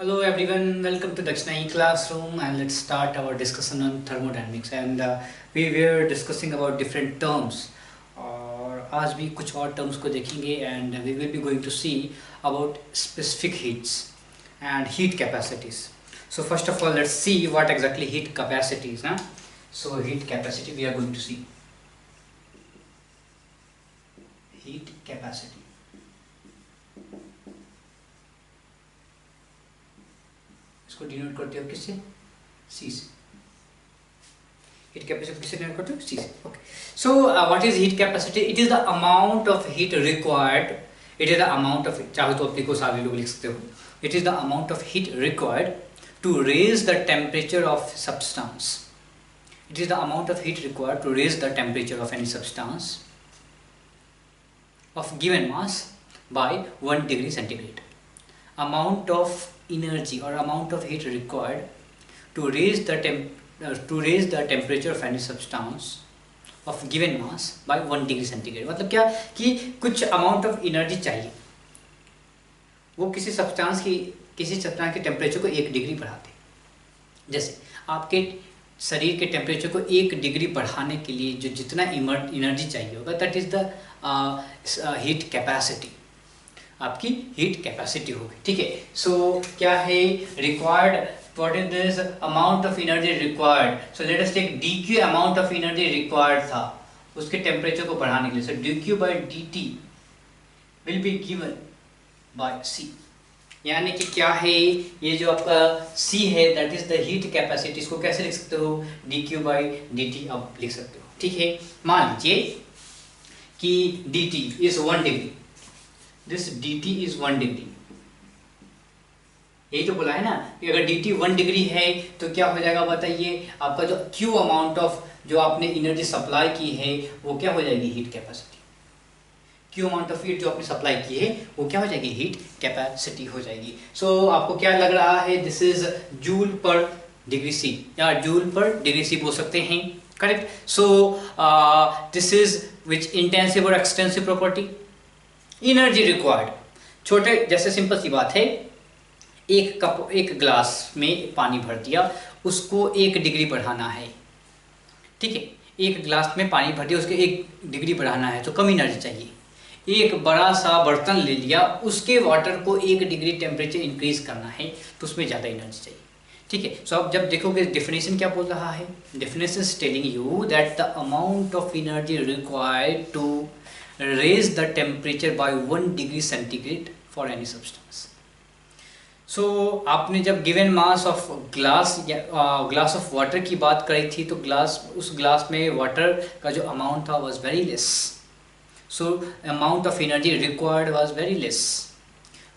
Hello everyone, welcome to Dakshinai classroom and let's start our discussion on thermodynamics and we were discussing about different terms और आज भी कुछ और terms को देखेंगे and we will be going to see about specific heats and heat capacities. So first of all let's see what exactly heat capacity is. So heat capacity we are going to see. Heat capacity. इसको denote करते हो किससे? C से. Heat capacity किससे denote करते हो? C से. Okay. So what is heat capacity? It is the amount of heat required. It is the amount of चाहे तो अपने को सारे लोग लिख सकते हो. It is the amount of heat required to raise the temperature of substance. It is the amount of heat required to raise the temperature of any substance of given mass by 1 degree centigrade. Amount of energy or amount of heat required to raise the temperature of any substance of given mass by 1 degree centigrade. मतलब क्या कि कुछ amount of energy चाहिए, वो किसी substance के temperature को 1 degree बढ़ाते. जैसे आपके शरीर के टेम्परेचर को 1 डिग्री बढ़ाने के लिए जो जितना एनर्जी चाहिए होगा that is the heat capacity. आपकी हीट कैपेसिटी होगी. ठीक है. सो क्या है required, what is this amount of energy required. So let us take dq amount of energy required था उसके टेम्परेचर को बढ़ाने के लिए. So dq by dt will be given by c. यानी कि क्या है ये जो आपका c है that is the heat capacity. इसको कैसे लिख सकते हो? dq by dt आप लिख सकते हो. ठीक है. मान लीजिए कि dt is 1 degree. This dt is 1 degree. यही तो बोला है ना कि अगर dt 1 डिग्री है तो क्या हो जाएगा बताइए. आपका जो q अमाउंट ऑफ जो आपने एनर्जी सप्लाई की है वो क्या हो जाएगी? Heat capacity. q amount of heat जो आपने सप्लाई की है वो क्या हो जाएगी? हीट कैपेसिटी हो जाएगी. सो आपको क्या लग रहा है? This is joule per degree C या जूल पर डिग्री सी बोल सकते हैं. Correct. So this is which intensive और एक्सटेंसिव प्रॉपर्टी. एनर्जी रिक्वायर्ड, छोटे जैसे सिंपल सी बात है, एक ग्लास में पानी भर दिया, उसको 1 डिग्री बढ़ाना है. ठीक है. एक ग्लास में पानी भर दिया, उसके 1 डिग्री बढ़ाना है तो कम एनर्जी चाहिए. एक बड़ा सा बर्तन ले लिया, उसके वाटर को 1 डिग्री टेम्परेचर इंक्रीज करना है तो उसमें ज़्यादा एनर्जी चाहिए. ठीक है. सो आप जब देखोगे डेफिनेशन क्या बोल रहा है, definition is telling you that the amount of energy required to raise the temperature by 1 degree centigrade for any substance. So आपने जब given mass of glass of water की बात करी थी तो उस ग्लास में water का जो amount था was very less. So amount of energy required was very less.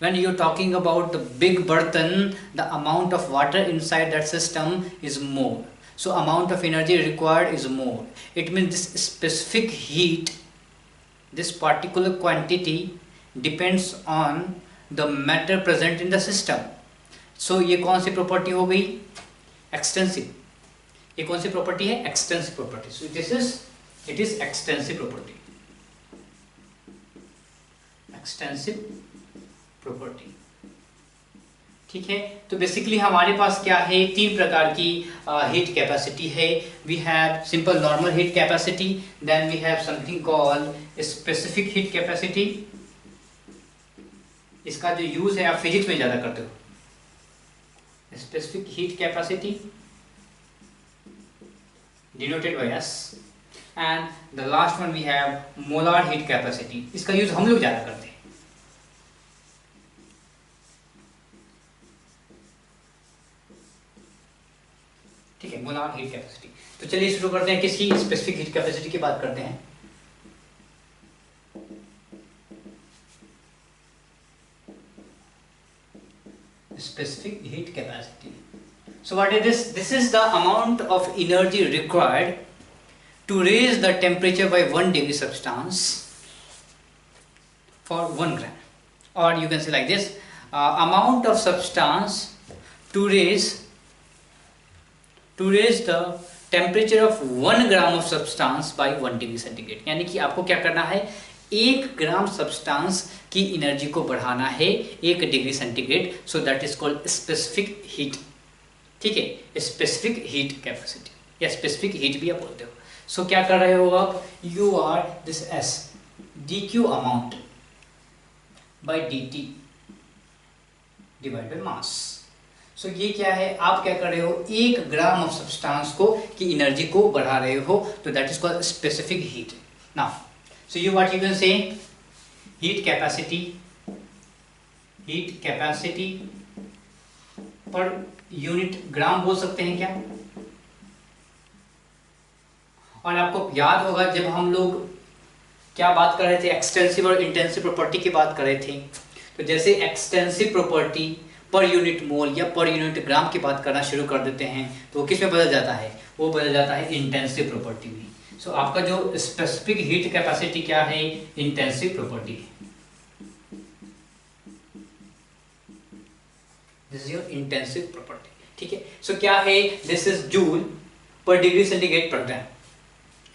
When you're talking about the big burden, the amount of water inside that system is more. So amount of energy required is more. It means this specific heat, this particular quantity depends on the matter present in the system. So ये कौन सी property हो गई? Extensive. ये कौन सी property है? Extensive property. So it is extensive property. Extensive property. ठीक है. तो बेसिकली हमारे पास क्या है? 3 प्रकार की हीट कैपेसिटी है. We have simple normal heat capacity, then we have something called specific heat capacity. इसका जो यूज है आप फिजिक्स में ज्यादा करते हो. Specific heat capacity denoted by S, and the last one we have molar heat capacity. इसका use हम लोग ज्यादा करते हैं. ठीक है. Molar heat capacity. तो चलिए शुरू करते हैं. किसकी? स्पेसिफिक हीट कैपेसिटी की बात करते हैं. Specific heat capacity. So what is this? This is the amount of energy required to raise the temperature by 1 degree substance for 1 gram, और you can say like this amount of substance to raise the temperature of 1 gram of substance by 1 degree centigrade. यानी कि आपको क्या करना है? 1 ग्राम substance की energy को बढ़ाना है 1 degree centigrade, so that is called specific heat. ठीक है, स्पेसिफिक हीट कैपेसिटी या स्पेसिफिक हीट भी आप बोलते हो। सो क्या कर रहे हो आप, you are this S D Q amount by D T divide by mass. So ये क्या है, आप क्या कर रहे हो, 1 ग्राम ऑफ सब्सटेंस को की एनर्जी को बढ़ा रहे हो, तो that is called specific heat. Now so you what you can say heat capacity per unit gram बोल सकते हैं क्या। और आपको याद होगा जब हम लोग क्या बात कर रहे थे, एक्सटेंसिव और इंटेंसिव प्रॉपर्टी की बात कर रहे थे, तो जैसे extensive property per unit mole या पर यूनिट ग्राम की बात करना शुरू कर देते हैं तो वो किस में बदल जाता है, वो बदल जाता है इंटेंसिव प्रॉपर्टी में। सो आपका जो स्पेसिफिक हीट कैपेसिटी क्या है, इंटेंसिव प्रॉपर्टी है। This is your intensive property. ठीक है, सो क्या है, this is joule per degree centigrade पर ग्राम,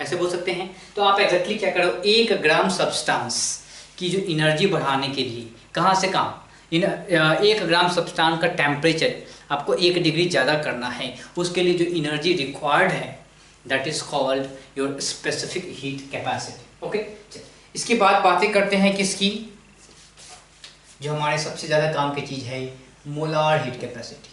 ऐसे बोल सकते हैं। तो आप एग्जैक्टली क्या करो, 1 ग्राम सब्सटेंस की जो एनर्जी बढ़ाने के लिए कहाँ से कहाँ, 1 ग्राम सब्सटेंस का टेम्परेचर आपको 1 डिग्री ज़्यादा करना है, उसके लिए जो एनर्जी रिक्वायर्ड है that is called your specific heat capacity. Okay, इसके बाद बातें करते हैं किसकी, जो हमारे सबसे ज़्यादा काम की चीज़ है, molar heat capacity.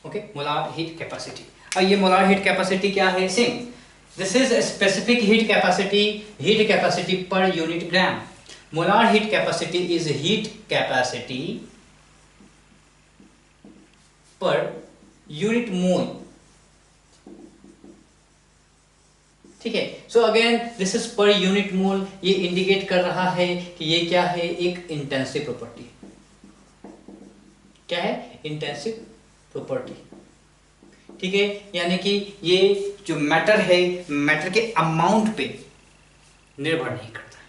Okay, molar heat capacity. और ये मोलार हीट कैपेसिटी क्या है, same this is specific heat capacity per unit gram. Molar heat capacity is heat capacity per unit mole. ठीक है, so again this is per unit mole, ये indicate कर रहा है कि ये क्या है, एक इंटेंसिव प्रॉपर्टी। क्या है, इंटेंसिव प्रॉपर्टी। ठीक है, यानी कि ये जो मैटर है, मैटर के अमाउंट पे निर्भर नहीं करता है।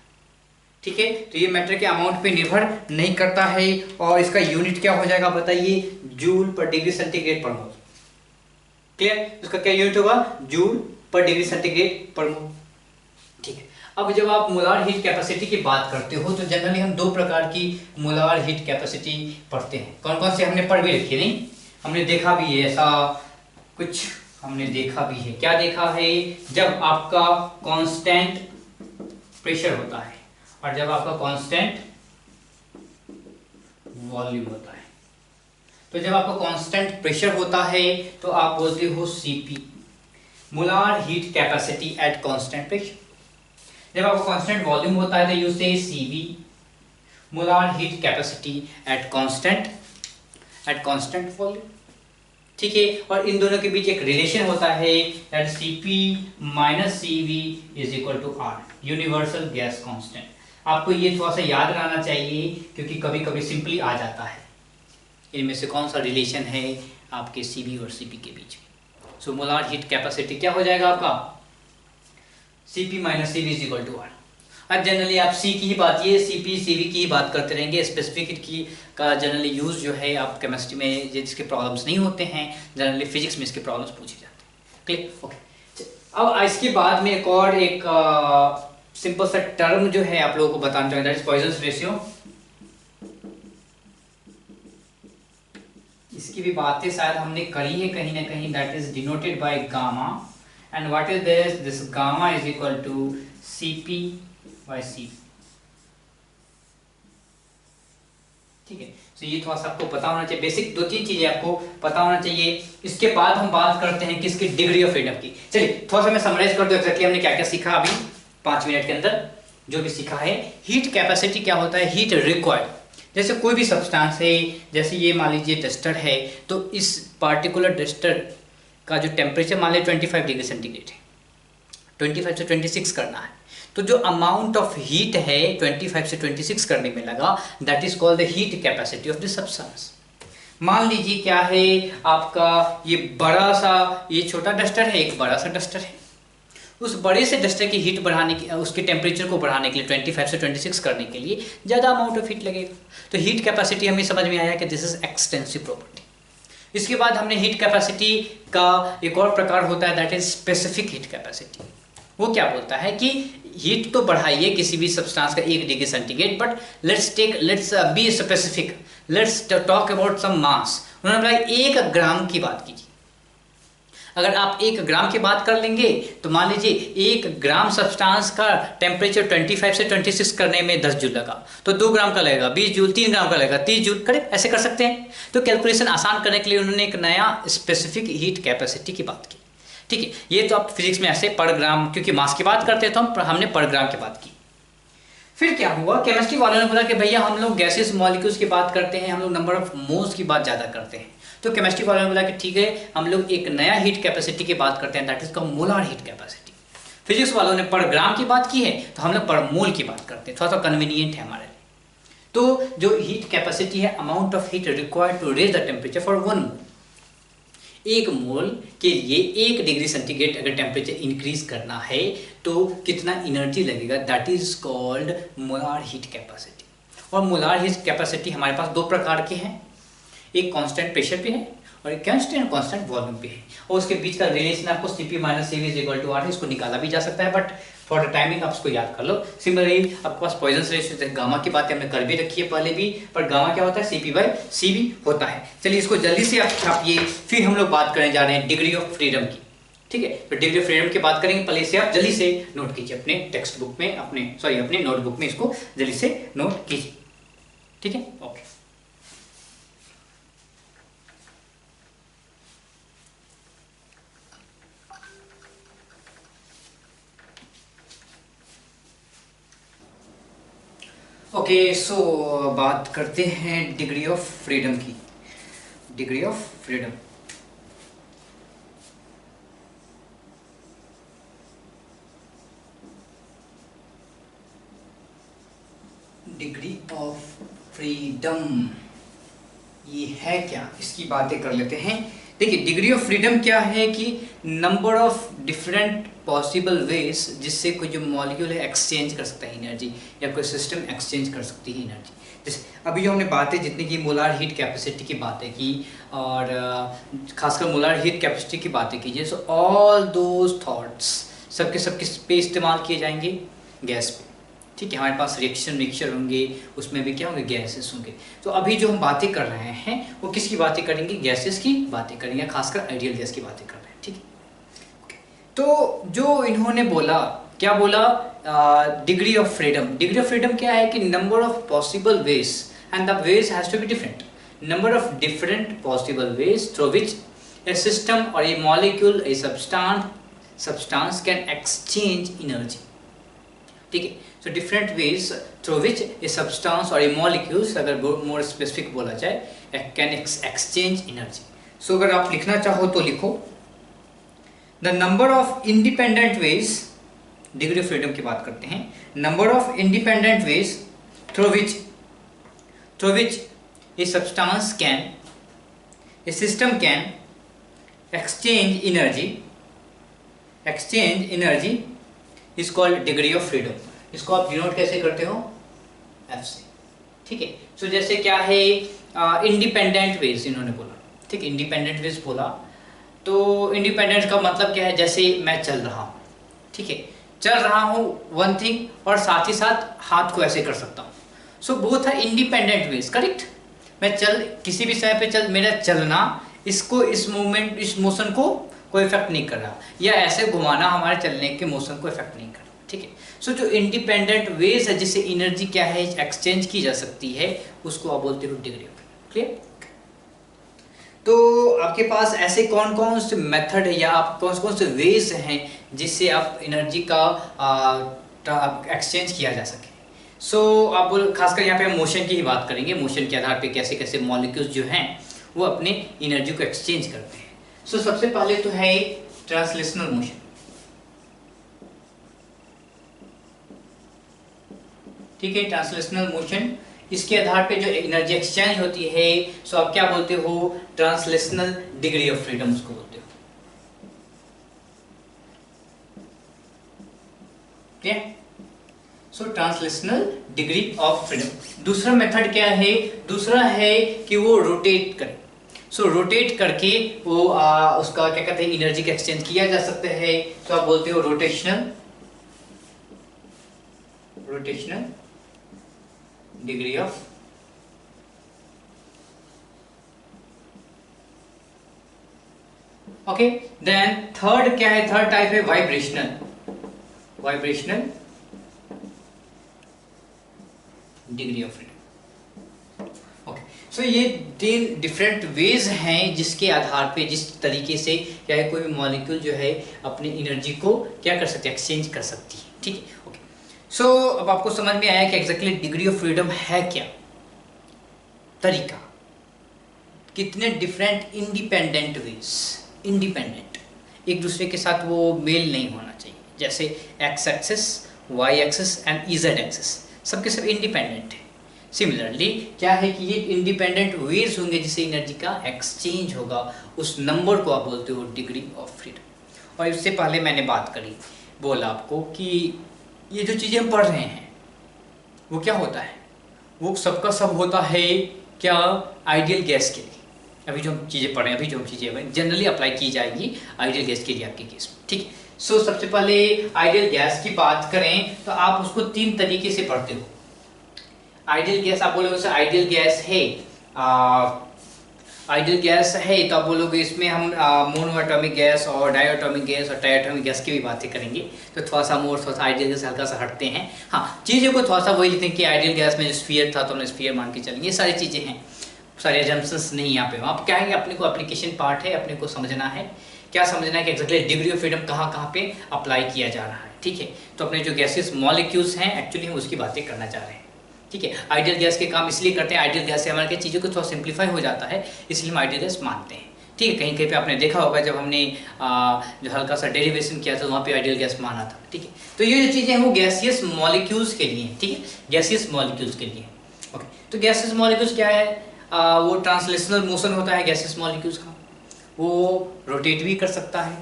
ठीक है, तो ये मैटर के अमाउंट पे निर्भर नहीं करता है और इसका यूनिट क्या हो जाएगा बताइए, जूल पर डिग्री सेंटीग्रेड पर मोल। क्लियर, इसका क्या यूनिट होगा, जूल पर डिग्री सेंटीग्रेड पर मोल। ठीक है, अब जब आप मोलार हीट कैपेसिटी की बात करते हो तो जनरली हम 2 प्रकार की मोलार हीट कैपेसिटी पढ़ते हैं। कौन कौन से हमने पढ़ भी रखी, नहीं हमने देखा भी है, ऐसा कुछ हमने देखा भी है। क्या देखा है, जब आपका कांस्टेंट प्रेशर होता है और जब आपका कांस्टेंट वॉल्यूम होता है। तो जब आपका कांस्टेंट प्रेशर होता है तो आप बोलते हो CP, molar heat capacity at constant pressure. जब आपका कांस्टेंट वॉल्यूम होता है तो यू से CV, molar heat capacity at constant volume. ठीक है, और इन दोनों के बीच एक रिलेशन होता है that Cp minus Cv is equal to R, universal gas constant. आपको ये थोड़ा सा याद रहना चाहिए क्योंकि कभी कभी सिंपली आ जाता है इनमें से कौन सा रिलेशन है आपके Cv और Cp के बीच में। सो मोलार हीट कैपेसिटी क्या हो जाएगा आपका, Cp minus Cv is equal to R। अब जनरली आप C की ही बात, ये Cp Cv की ही बात करते रहेंगे। स्पेसिफिक हीट की का जनरली यूज़ जो है आप केमिस्ट्री में जिसके प्रॉब्लम्स नहीं होते हैं, जनरली फिजिक्स में इसके प्रॉब्लम्स पूछे जाते हैं। Clear, okay. अब इसके बाद में एक और एक सिंपल सा टर्म जो है आप लोगों को बताना चाहूँगा, दैट इज पॉइजन्स रेशियो। इसकी भी बातें शायद हमने करी है कहीं ना कहीं, that is denoted by gamma and what is this gamma is equal to Cp by C। ठीक है, तो ये थोड़ा सा आपको पता होना चाहिए, बेसिक 2-3 चीजें आपको पता होना चाहिए। इसके बाद हम बात करते हैं किसकी, डिग्री ऑफ फ्रीडम की। चलिए थोड़ा सा मैं समराइज कर दूं एक्जेक्टली हमने क्या क्या सीखा अभी 5 मिनट के अंदर जो भी सीखा है। हीट कैपेसिटी क्या होता है, हीट रिक्वायर्ड। जैसे कोई भी सब्सटेंस है, जैसे ये मान लीजिए डस्टर है, तो इस पार्टिकुलर डस्टर का जो टेम्परेचर मान लीजिए 25 डिग्री सेंटीग्रेड है, 25 से 26 करना है, तो जो अमाउंट ऑफ हीट है 25 से 26 करने में लगा, that is called the heat capacity of the substance. मान लीजिए क्या है आपका, ये बड़ा सा, ये छोटा डस्टर है, एक बड़ा सा डस्टर है। उस बड़े से डस्टर की हीट बढ़ाने की, उसके टेम्परेचर को बढ़ाने के लिए 25 से 26 करने के लिए ज़्यादा अमाउंट ऑफ हीट लगेगा। तो हीट कैपेसिटी हमें समझ में आया कि दिस इज एक्सटेंसिव प्रॉपर्टी। इसके बाद हमने हीट कैपेसिटी का एक और प्रकार होता है, that is specific heat capacity. वो क्या बोलता है कि हीट तो बढ़ाइए किसी भी सब्सटेंस का 1 degree centigrade, but let's be specific, let's talk about some mass. उन्होंने बोला 1 ग्राम की बात कीजिए। अगर आप 1 ग्राम की बात कर लेंगे तो मान लीजिए 1 ग्राम सब्सटेंस का टेम्परेचर 25 से 26 करने में 10 जूल लगा, तो 2 ग्राम का लगेगा 20 जूल, 3 ग्राम का लगेगा 30 जूल, करेक्ट? ऐसे कर सकते हैं। तो कैलकुलेशन आसान करने के लिए उन्होंने एक नया स्पेसिफिक हीट कैपेसिटी की बात की। ठीक है, ये तो आप फिजिक्स में ऐसे पर ग्राम, क्योंकि मास की बात करते हैं तो हमने पर ग्राम की बात की। फिर क्या हुआ, केमिस्ट्री वालों ने बोला कि भैया हम लोग गैसेस मॉलिक्यूल्स की बात करते हैं, हम लोग नंबर ऑफ मोल्स की बात ज़्यादा करते हैं। तो केमिस्ट्री वालों ने बोला कि ठीक है, हम लोग एक नया हीट कैपेसिटी की बात करते हैं, that is called molar heat capacity. Physics वालों ने पर ग्राम की बात की है, तो हम लोग पर मोल की बात करते हैं, थोड़ा सा कन्वीनियंट है हमारे लिए। तो जो हीट कैपेसिटी है, amount of heat required to raise the temperature for 1 mole. 1 mole के लिए 1 डिग्री सेंटीग्रेड अगर टेम्परेचर इंक्रीज करना है तो कितना एनर्जी लगेगा, that is called molar heat capacity. और मोलार हीट कैपेसिटी हमारे पास 2 प्रकार के हैं, एक कांस्टेंट प्रेशर पे है और एक कांस्टेंट वॉल्यूम पे है। और उसके बीच का रिलेशन आपको Cp - Cv = R है, इसको निकाला भी जा सकता है, बट फॉर द टाइमिंग आप इसको याद कर लो। सिमिलरली आपके पास पॉइजन रेशियो, गामा की बातें हमने कर भी रखी है पहले भी, पर गामा क्या होता है, Cp/Cv होता है। चलिए इसको जल्दी से आप छापिए, फिर हम लोग बात करने जा रहे हैं डिग्री ऑफ फ्रीडम की। ठीक है, तो डिग्री ऑफ फ्रीडम की बात करेंगे, पहले इसे आप जल्दी से नोट कीजिए अपने टेक्स्ट बुक में, अपने नोटबुक में इसको जल्दी से नोट कीजिए। ठीक है, ओके। ओके, सो बात करते हैं डिग्री ऑफ फ्रीडम की। Degree of freedom, degree of freedom ये है क्या, इसकी बातें कर लेते हैं। देखिए, डिग्री ऑफ फ्रीडम क्या है कि number of different possible veg जिससे कोई जो मॉलिक्यूल है एक्सचेंज कर सकता है एनर्जी, या कोई सिस्टम एक्सचेंज कर सकती है एनर्जी। जैसे अभी जो हमने बातें जितनी की मोलार हीट कैपेसिटी की बातें की, और खासकर मोलार हीट कैपेसिटी की बातें की, सो ऑल दोज थॉट्स सब किस पे इस्तेमाल किए जाएंगे, गैस पे। ठीक है, हमारे पास रिएक्शन होंगे, उसमें भी क्या होंगे, गैसेस होंगे। तो अभी जो हम बातें कर रहे हैं वो किसकी बातें करेंगे, गैसेस की बातें करेंगे, खासकर आइडियल गैस की बातें कर रहे हैं। ठीक है, तो जो इन्होंने बोला, क्या बोला, degree of freedom. Degree of freedom क्या है कि number of possible ways, and the ways has to be different, number of different possible ways through which a system और a molecule, a substance can exchange energy. ठीक है, so different ways through which a substance or a molecules, अगर more specific बोला जाए, can exchange energy। so अगर आप लिखना चाहो तो लिखो, the number of independent ways, degree of freedom की बात करते हैं, number of independent ways through which a substance can, a system can exchange energy is called degree of freedom। इसको आप डिनोट कैसे करते हो, F से। ठीक है, सो जैसे क्या है, इंडिपेंडेंट वेज इन्होंने बोला। ठीक, इंडिपेंडेंट वेज बोला, तो इंडिपेंडेंट का मतलब क्या है, जैसे मैं चल रहा हूँ, ठीक है, चल रहा हूँ वन थिंग, और साथ ही साथ हाथ को ऐसे कर सकता हूँ। सो बोथ है इंडिपेंडेंट वेज, करेक्ट। मैं किसी भी समय पे मेरा चलना, इसको, इस मूवमेंट, इस मोशन को कोई इफेक्ट नहीं कर रहा, या ऐसे घुमाना हमारे चलने के मोशन को इफेक्ट नहीं कर रहा। ठीक है, सो जो इंडिपेंडेंट वेज है जिससे एनर्जी क्या है एक्सचेंज की जा सकती है, उसको आप बोलते हो डिग्री ऑफ फ्रीडम। क्लियर? तो आपके पास ऐसे कौन कौन से मेथड है, या आप कौन कौन से वेज हैं जिससे आप एनर्जी का एक्सचेंज किया जा सके। सो आप खासकर यहाँ पे हम मोशन की ही बात करेंगे, मोशन के आधार पे कैसे कैसे मॉलिक्यूल्स जो हैं वो अपने एनर्जी को एक्सचेंज करते हैं। सो सबसे पहले तो है ट्रांसलेशनल मोशन। ठीक है, ट्रांसलेशनल मोशन, इसके आधार पे जो एनर्जी एक्सचेंज होती है, सो आप क्या बोलते हो, ट्रांसलेशनल डिग्री ऑफ फ्रीडम उसको बोलते हो। ठीक है, सो ट्रांसलेशनल डिग्री ऑफ फ्रीडम। दूसरा मेथड क्या है, दूसरा है कि वो रोटेट करे। सो रोटेट करके वो उसका क्या कहते हैं एनर्जी का एक्सचेंज किया जा सकता है। तो आप बोलते हो rotational degree of okay. Then third क्या है, थर्ड टाइप है vibrational degree of freedom. Okay, so ये तीन डिफरेंट वेज हैं जिसके आधार पे, जिस तरीके से क्या है कोई भी मॉलिक्यूल जो है अपनी एनर्जी को क्या कर सकती है, एक्सचेंज कर सकती है। ठीक है, ओके। सो अब आपको समझ में आया कि एग्जैक्टली डिग्री ऑफ फ्रीडम है क्या, तरीका, कितने डिफरेंट इंडिपेंडेंट वेज, इंडिपेंडेंट, एक दूसरे के साथ वो मेल नहीं होना चाहिए। जैसे X axis, Y axis and Z axis सबके सब इंडिपेंडेंट है। सिमिलरली क्या है कि ये इंडिपेंडेंट वेज होंगे जिससे एनर्जी का एक्सचेंज होगा, उस नंबर को आप बोलते हो डिग्री ऑफ फ्रीडम। और इससे पहले मैंने बात करी, बोला आपको कि ये जो चीज़ें हम पढ़ रहे हैं वो क्या होता है, वो सबका सब होता है क्या, आइडियल गैस के लिए। अभी जो हम चीज़ें पढ़ रहे हैं, अभी जो हम चीज़ें जनरली अप्लाई की जाएगी आइडियल गैस के लिए आपके केस में। ठीक है, सो सबसे पहले आइडियल गैस की बात करें तो आप उसको तीन तरीके से पढ़ते हो। आइडियल गैस आप बोलोगे सर आइडियल गैस है, आइडियल गैस है तो आप बोलोगे इसमें हम मोनो एटॉमिक गैस और डायटोमिक गैस और ट्राइएटॉमिक गैस की भी बातें करेंगे, तो थोड़ा सा मोर, थोड़ा सा आइडियल गैस हल्का सा हटते हैं। हाँ, चीज़ों को थोड़ा सा वही लिखते हैं कि आइडियल गैस में जो स्फीयर था तो हम स्फीयर मान के चलेंगे, ये सारी चीज़ें हैं, सारे एजम्पशंस नहीं यहाँ पे। आप क्या है, अपने को एप्लीकेशन पार्ट है, अपने को समझना है, क्या समझना है कि एक्जैक्टली डिग्री ऑफ फ्रीडम कहाँ पे अप्लाई किया जा रहा है। ठीक है, तो अपने जो गैसेस मॉलिक्यूल्स हैं एक्चुअली हम उसकी बातें करना चाह रहे हैं। ठीक है, आइडियल गैस के काम इसलिए करते हैं, आइडियल गैस से हमारे चीज़ों को थोड़ा सिंप्लीफाई हो जाता है, इसलिए हम आइडियल गैस मानते हैं। ठीक है, कहीं कहीं पे आपने देखा होगा जब हमने जो हल्का सा डेरिवेशन किया था वहाँ पे आइडियल गैस माना था। ठीक है, तो ये जो चीज़ें हैं वो गैसियस मॉलिक्यूल्स के लिए। ठीक है, गैसियस मॉलिक्यूल्स के लिए। ओके, तो गैसियस मॉलिक्यूल्स क्या है, वो ट्रांसलेशनल मोशन होता है गैसियस मॉलिक्यूल्स का, वो रोटेट भी कर सकता है,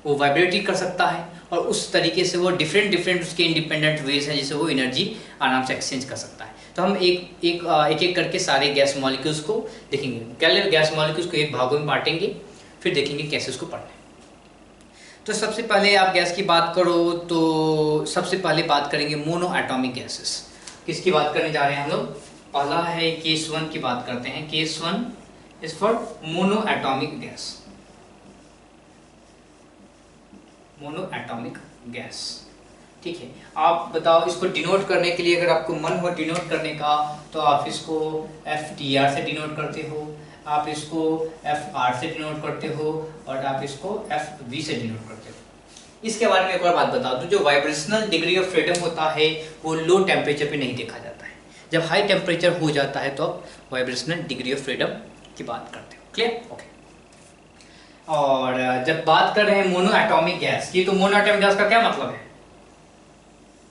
वो वाइब्रेट भी कर सकता है, और उस तरीके से वो डिफरेंट उसके इंडिपेंडेंट वेज हैं जिससे वो एनर्जी आराम से एक्सचेंज कर सकता है। तो हम एक करके सारे गैस मॉलिक्यूल्स को देखेंगे, पहले गैस मॉलिक्यूल्स को एक भागों में बांटेंगे, फिर देखेंगे कैसे उसको पढ़ना है। तो सबसे पहले आप गैस की बात करो तो सबसे पहले बात करेंगे मोनो एटॉमिक गैसेस। किसकी बात करने जा रहे हैं हम लोग, पहला है केस 1 की बात करते हैं। Case 1 is for mono atomic gas, mono atomic gas. ठीक है, आप बताओ इसको डिनोट करने के लिए, अगर आपको मन हो डिनोट करने का तो आप इसको FTR से डिनोट करते हो, आप इसको FR से डिनोट करते हो, और आप इसको FV से डिनोट करते हो। इसके बारे में एक और बात बता दूं, जो वाइब्रेशनल डिग्री ऑफ फ्रीडम होता है वो लो टेम्परेचर पे नहीं देखा जाता है, जब हाई टेम्परेचर हो जाता है तो आप वाइब्रेशनल डिग्री ऑफ फ्रीडम की बात करते हो। Clear, okay. और जब बात कर रहे हैं मोनो एटॉमिक गैस की, तो मोनो एटॉमिक गैस का क्या मतलब है,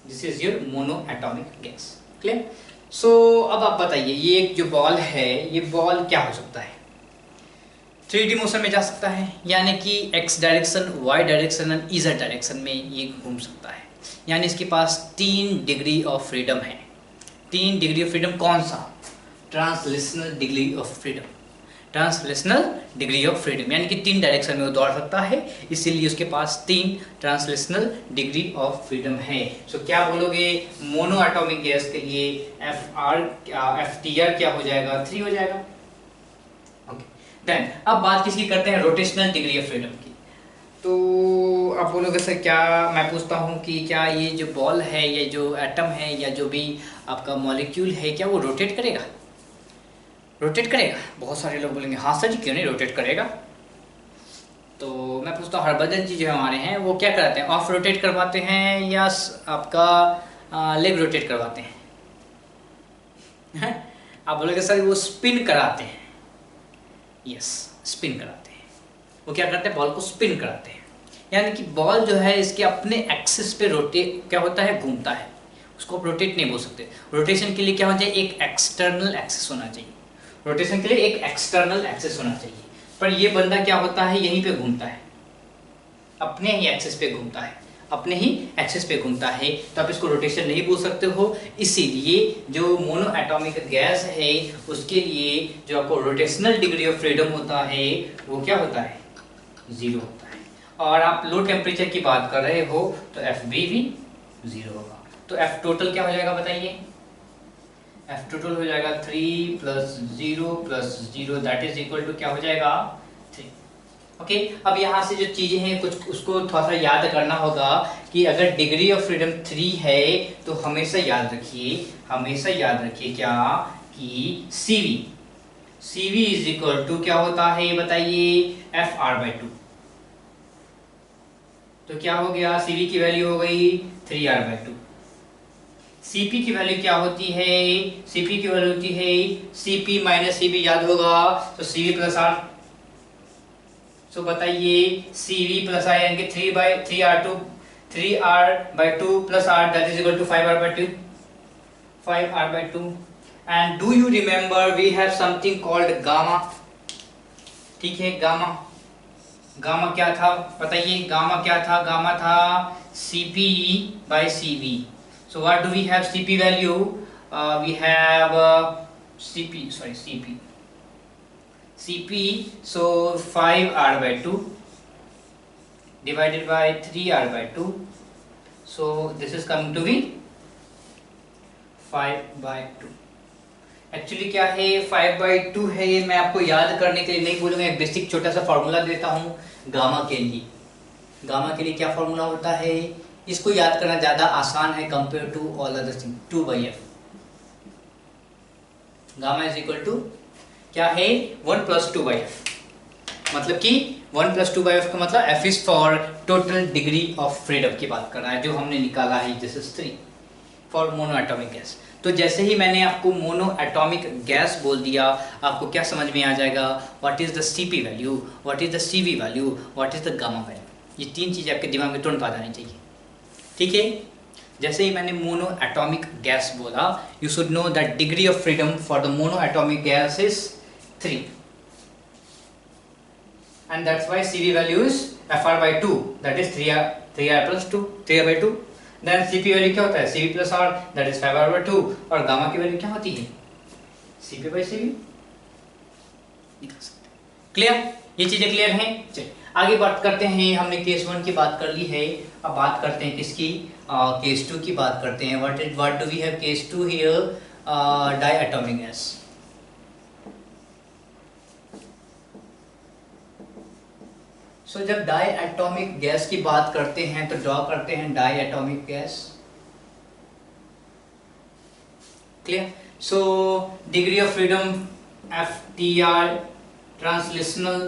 this is your mono atomic gas. Clear, so अब आप बताइए, ये एक जो बॉल है, ये बॉल क्या हो सकता है, 3D मोशन में जा सकता है, यानी कि x डायरेक्शन, y डायरेक्शन और z डायरेक्शन में ये घूम सकता है, यानी इसके पास 3 डिग्री ऑफ फ्रीडम है। 3 डिग्री ऑफ फ्रीडम कौन सा, translational degree of freedom, translational degree of freedom, यानी कि 3 डायरेक्शन में वो दौड़ सकता है, इसीलिए उसके पास 3 ट्रांसलेशनल डिग्री ऑफ फ्रीडम है। सो क्या बोलोगे, मोनो एटॉमिक गैस के लिए FTR क्या हो जाएगा, 3 हो जाएगा। ओके, देन अब बात किसकी करते हैं, रोटेशनल डिग्री ऑफ फ्रीडम की। तो आप बोलोगे सर क्या, मैं पूछता हूँ कि क्या ये जो बॉल है, ये जो एटम है, या जो भी आपका मॉलिक्यूल है, क्या वो रोटेट करेगा, रोटेट करेगा। बहुत सारे लोग बोलेंगे हाँ सर जी क्यों नहीं रोटेट करेगा। तो मैं पूछता हूँ हरभजन जी जो हमारे हैं वो क्या कराते हैं, ऑफ रोटेट करवाते हैं या आपका लेग रोटेट करवाते हैं? आप बोलोगे सर वो स्पिन कराते हैं। यस, स्पिन कराते हैं। वो क्या करते हैं, बॉल को स्पिन कराते हैं, यानी कि बॉल जो है इसके अपने एक्सिस पे रोटेट क्या होता है, घूमता है, उसको आप रोटेट नहीं बोल सकते। रोटेशन के लिए क्या होना चाहिए, एक एक्सटर्नल एक्सिस होना चाहिए, रोटेशन के लिए एक एक्सटर्नल एक्सिस होना चाहिए। पर ये बंदा क्या होता है, यहीं पे घूमता है, अपने ही एक्सिस पे घूमता है। अपने ही एक्सिस पे घूमता है, तो आप इसको रोटेशन नहीं बोल सकते हो। इसीलिए जो मोनो एटॉमिक गैस है उसके लिए जो आपको रोटेशनल डिग्री ऑफ फ्रीडम होता है वो क्या होता है, 0 होता है। और आप लो टेम्परेचर की बात कर रहे हो तो एफ बी भी 0 होगा। तो एफ टोटल क्या हो जाएगा बताइए, एफ टोटल हो जाएगा 3 + 0 + 0 दैट इज इक्वल टू क्या हो जाएगा, 3। ओके, अब यहाँ से जो चीजें हैं कुछ उसको थोड़ा सा याद करना होगा कि अगर डिग्री ऑफ फ्रीडम 3 है तो हमेशा याद रखिए क्या कि CV इज इक्वल टू क्या होता है ये बताइए, FR/2। तो क्या हो गया, CV की वैल्यू हो गई 3R/2। CP की वैल्यू क्या होती है, CP की वैल्यू होती है CP - CB, याद होगा तो CV + R। सो बताइए CV + I यानी कि 3R/2 + R that is equal to 5R/2। And do you remember we have something called gamma, ठीक है। गामा क्या था बताइए, गामा था CP/CV। So what do we have CP value? We have CP. So 5R/2 divided by 3R/2. So this is coming to be 5/2। Actually क्या है 5/2 है, ये मैं आपको याद करने के लिए नहीं बोलूँगा, एक बेसिक छोटा सा फॉर्मूला देता हूँ गामा के लिए। गामा के लिए क्या फॉर्मूला होता है, इसको याद करना ज़्यादा आसान है compare to all other thing, 2/f। Gamma is equal to क्या है, 1 + 2/f। मतलब कि 1 + 2/f का मतलब f is for total degree of freedom की बात कर रहा है, जो हमने निकाला है, this is 3 for mono atomic gas. तो जैसे ही मैंने आपको मोनो एटॉमिक गैस बोल दिया, आपको क्या समझ में आ जाएगा, what is the CP value, what is the CV value, what is the gamma value. ये 3 चीज़ें आपके दिमाग में तुरंत आ जानी चाहिए, ठीक है। जैसे ही मैंने मोनो एटॉमिक गैस बोला, you should know that degree of freedom for the mono atomic gas is 3 and that's why CV value is FR/2 that is 3R/2। Then CP value क्या होता है, CV + R that is 5R/2। और gamma की value क्या होती है, CP/CV निकाल सकते हैं। क्लियर, ये चीजें क्लियर हैं। चलिए आगे बात करते हैं, हमने केस 1 की बात कर ली है, अब बात करते हैं किसकी, केस 2 की बात करते हैं। What do we have case 2 here, diatomic gas. So जब डायटोमिक गैस की बात करते हैं तो ड्रॉ करते हैं diatomic gas. Clear, so degree of freedom FTR, translational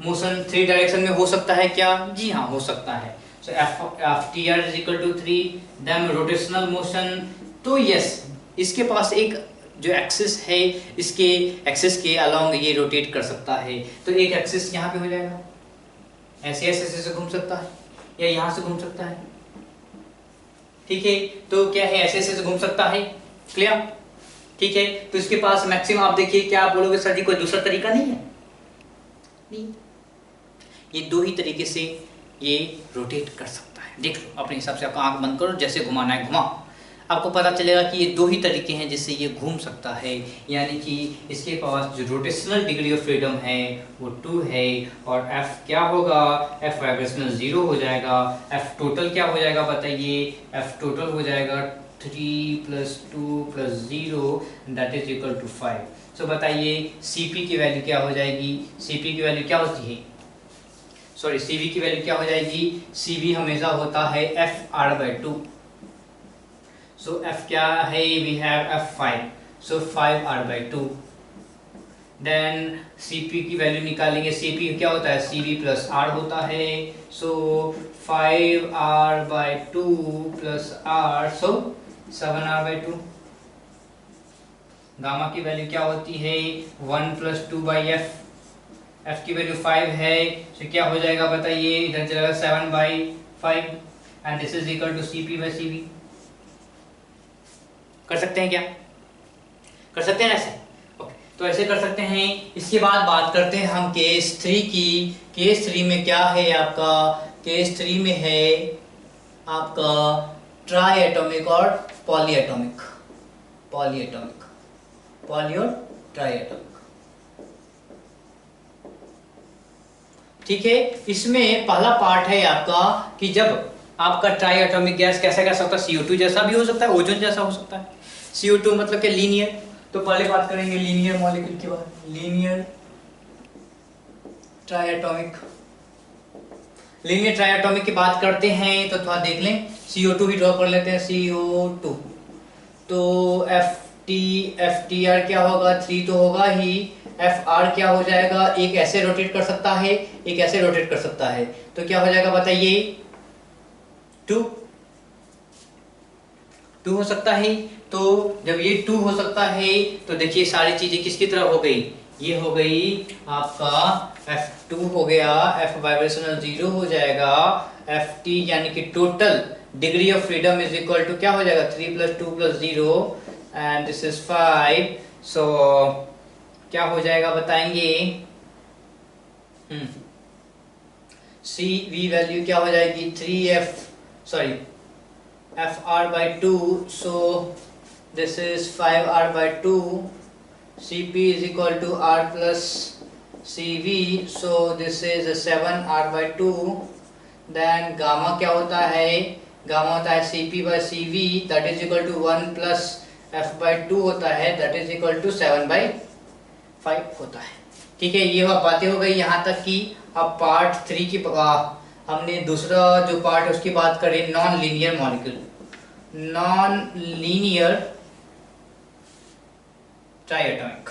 motion 3 direction में हो सकता है क्या, जी हाँ हो सकता है। So FTR is equal to 3, then rotational motion. तो यस, इसके पास एक जो एक्सिस है, इसके एक्सिस के अलोंग ये रोटेट कर सकता है। तो एक एक्सिस यहाँ पे हो जाएगा, ऐसे से घूम सकता है, या यहाँ से घूम सकता है, ठीक है। तो क्या है, ऐसे से घूम सकता है, क्लियर, ठीक है। तो इसके पास मैक्सिमम आप देखिए, क्या आप बोलोगे सर जी कोई दूसरा तरीका नहीं है, नहीं, ये 2 ही तरीके से ये रोटेट कर सकता है। देख लो अपने हिसाब से, आपका आंख बंद करो, जैसे घुमाना है घुमाओ, आपको पता चलेगा कि ये 2 ही तरीके हैं जिससे ये घूम सकता है। यानी कि इसके पास जो रोटेशनल डिग्री ऑफ फ्रीडम है वो 2 है, और F क्या होगा, F वाइब्रेशनल 0 हो जाएगा। F टोटल क्या हो जाएगा बताइए, F टोटल हो जाएगा 3 + 2 + 0 दैट इज इक्वल टू 5। सो बताइए CP की वैल्यू क्या हो जाएगी, CP की वैल्यू क्या होती है, सॉरी CV की वैल्यू क्या हो जाएगी, CV हमेशा होता है FR/2। सो F क्या है, we have F5, so 5R/2। Then CP की वैल्यू निकालेंगे, CP क्या होता है, CV + R होता है। सो 5R/2 + R, सो 7R/2। गामा की वैल्यू क्या होती है, 1 + 2/f। F की वैल्यू 5 है, तो क्या हो जाएगा बताइए, इधर चलेगा 7/5 and this is equal to CP/CV। कर सकते हैं क्या, कर सकते हैं ऐसे, ओके। तो ऐसे कर सकते हैं। इसके बाद बात करते हैं हम केस 3 की। केस 3 में क्या है आपका, केस 3 में है आपका ट्राई एटॉमिक और poly atomic, poly atomic, poly और ट्राई एटॉमिक। ठीक है, इसमें पहला पार्ट है आपका कि जब आपका ट्राई एटॉमिक गैस कैसा कैसा होता है, CO2 जैसा भी हो सकता है, ओजोन जैसा हो सकता है। CO2 मतलब कि लीनियर, तो पहले बात करेंगे लीनियर मॉलिक्यूल के बाद, linear try atomic. Linear try atomic की बात करते हैं तो थोड़ा देख लें, CO2 ही ड्रॉ कर लेते हैं, CO2, तो FTR क्या होगा, 3 तो होगा ही, FR क्या हो जाएगा, एक ऐसे रोटेट कर सकता है, एक ऐसे रोटेट कर सकता है, तो क्या हो जाएगा बताइए, 2 हो सकता है। तो जब ये 2 हो सकता है तो देखिए सारी चीजें किसकी तरफ हो गई, ये हो गई आपका F2 हो गया, F वाइब्रेशनल 0 हो जाएगा, FT यानी कि total degree of freedom is equal to क्या हो जाएगा, 3 + 2 + 0 एंड दिस इज 5। सो क्या हो जाएगा बताएंगे, CV वैल्यू क्या हो जाएगी, 3F/2, so this is 5R/2, CP is equal to R plus CV, so this is 7R/2, then gamma क्या होता है, gamma होता है CP/CV, that is equal to 1 plus F/2 होता है, that is equal to 7/5 होता है। ठीक है, ये बातें हो गई यहाँ तक की। अब पार्ट 3 की हमने दूसरा जो पार्ट है उसकी बात करें, non linear molecule, non linear triatomic,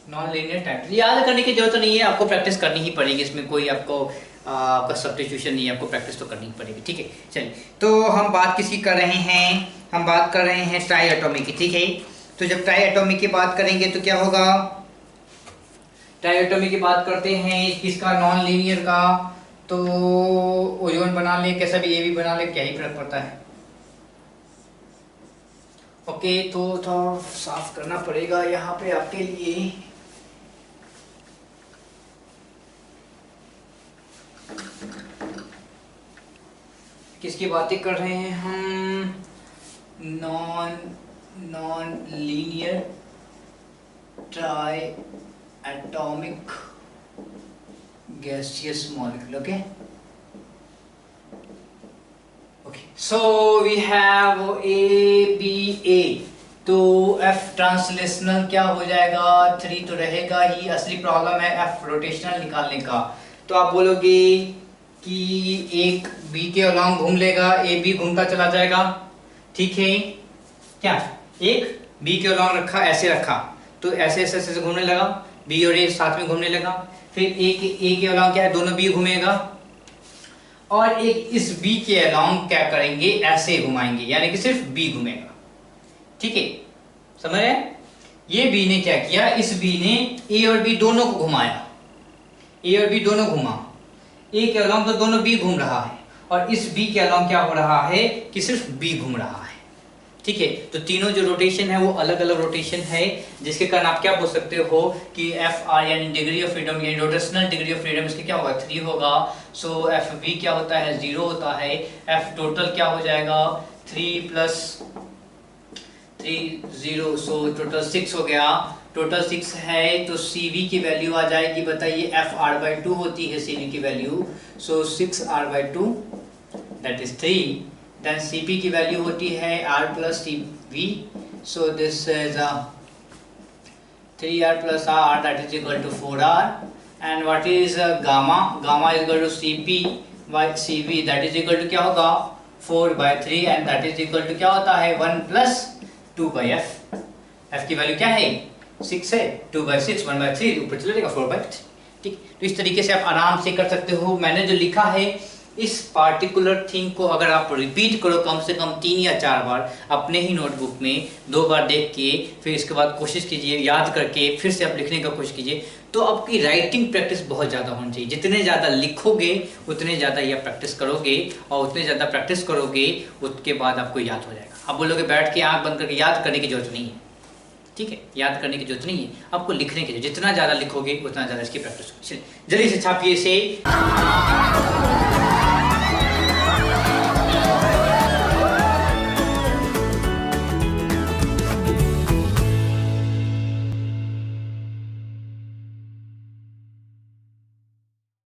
non linear triatomic. याद करने की जरूरत नहीं है, आपको प्रैक्टिस करनी ही पड़ेगी, इसमें कोई आपको आपका सब्स्टिट्यूशन नहीं है, आपको प्रैक्टिस तो करनी ही पड़ेगी। ठीक है, चलिए, तो हम बात किसकी कर रहे हैं, हम बात कर रहे हैं ट्राइएटॉमिक की। ठीक है, तो जब ट्राइएटॉमिक की बात करेंगे तो क्या होगा, ट्राइएटॉमिक की बात करते हैं किसका, नॉन लीनियर का, तो ओजोन बना ले, कैसा भी ये भी बना ले, क्या ही फर्क पड़ता है। ओके, तो थोड़ा साफ करना पड़ेगा यहाँ पे आपके लिए। किसकी बातें कर रहे हैं हम, non linear try atomic gaseous molecule. Okay, so we have ABA, तो F ट्रांसलेशनल क्या हो जाएगा, 3 तो रहेगा ही, असली प्रॉब्लम है F रोटेशनल निकालने का। तो आप बोलोगे कि एक B के अलॉन्ग घूम लेगा, AB घूमता चला जाएगा, ठीक है क्या, एक B के अलॉन्ग रखा, ऐसे रखा, तो ऐसे ऐसे ऐसे घूमने लगा, B और A साथ में घूमने लगा, फिर A के अलॉन्ग क्या है, दोनों B घूमेगा, और एक इस B के अलॉन्ग क्या करेंगे, ऐसे घुमाएंगे, यानी कि सिर्फ B घूमेगा। ठीक है, समझ रहे हैं, ये B ने क्या किया, इस B ने A और B दोनों को घुमाया, A और B दोनों घुमा, A के अलॉन्ग तो दोनों B घूम रहा है, और इस B के अलॉन्ग क्या हो रहा है कि सिर्फ B घूम रहा है। ठीक है, तो तीनों जो रोटेशन है वो अलग अलग रोटेशन है, जिसके कारण आप क्या बोल सकते हो कि FR यानी डिग्री ऑफ फ्रीडम, यानी रोटेशनल डिग्री ऑफ फ्रीडम इसके क्या होगा, 3 होगा। सो FB क्या होता है, 0 होता है, F टोटल क्या हो जाएगा, 3 + 3 0, सो टोटल 6 हो गया, टोटल 6 है, तो CV की वैल्यू आ जाएगी, बताइए FR/2 होती है CV की value, so 6R/2 that is 3, then CP की वैल्यू होती है R + CV, so this is 3R + R, that is equal to 4R, and what is gamma, gamma is equal to CP/CV, that is equal to क्या होगा, 4/3, and that is equal to क्या होता है, 1 + 2/F, F की value क्या है, 6 है, 2/6, 1/3 ऊपर चले जाएगा, 4/3। ठीक, तो इस तरीके से आप आराम से कर सकते हो। मैंने जो लिखा है इस पार्टिकुलर थिंग को अगर आप रिपीट करो कम से कम 3 या 4 बार अपने ही नोटबुक में, 2 बार देख के, फिर इसके बाद कोशिश कीजिए याद करके, फिर से आप लिखने का कोशिश कीजिए, तो आपकी राइटिंग प्रैक्टिस बहुत ज़्यादा होनी चाहिए। जितने ज़्यादा लिखोगे उतने ज़्यादा ये प्रैक्टिस करोगे, और उतने ज़्यादा प्रैक्टिस करोगे उसके बाद आपको याद हो जाएगा। आप बोलोगे बैठ के आँख बंद करके याद करने की जरूरत नहीं है, ठीक है, याद करने की जरूरत नहीं है, आपको लिखने की, जितना ज़्यादा लिखोगे उतना ज़्यादा इसकी प्रैक्टिस होगी। जल्दी से छापिए इसे।